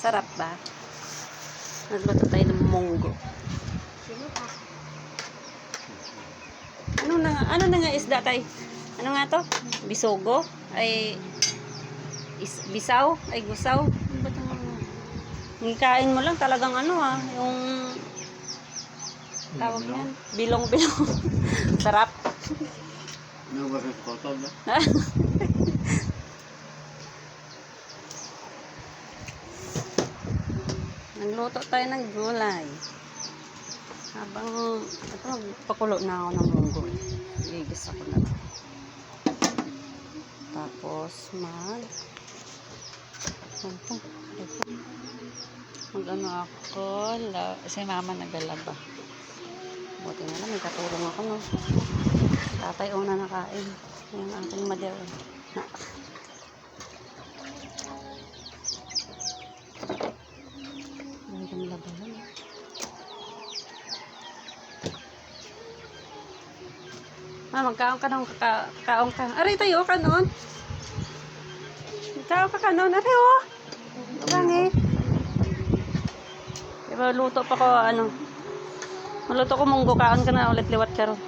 Sarap ba? Nagluto tayo ng munggo. Ano na nga isda tayo? Ano nga to? Bisogo? Ay, bisaw? Ay, gusaw? Ano ba itong kain mo lang talagang yung tawag yan. Bilong-bilong. Sarap. Ano ba sa kotol na? Nagluto tayo ng gulay. Habang pakulo na ako ng munggo. Gigis ako na. Tapos ako, si mama naglalaba. Buti na lang, may katulong ako, no. Tatay una nakain. Yung aking mother. Ang labanan. Magkaon ka ng kaon ka. Aray tayo ka noon. Magkaon ka noon. Aray oh. Bangi. Diba luto pa ko maluto ko munggo, kaon ka na ulit, liwat ka ron.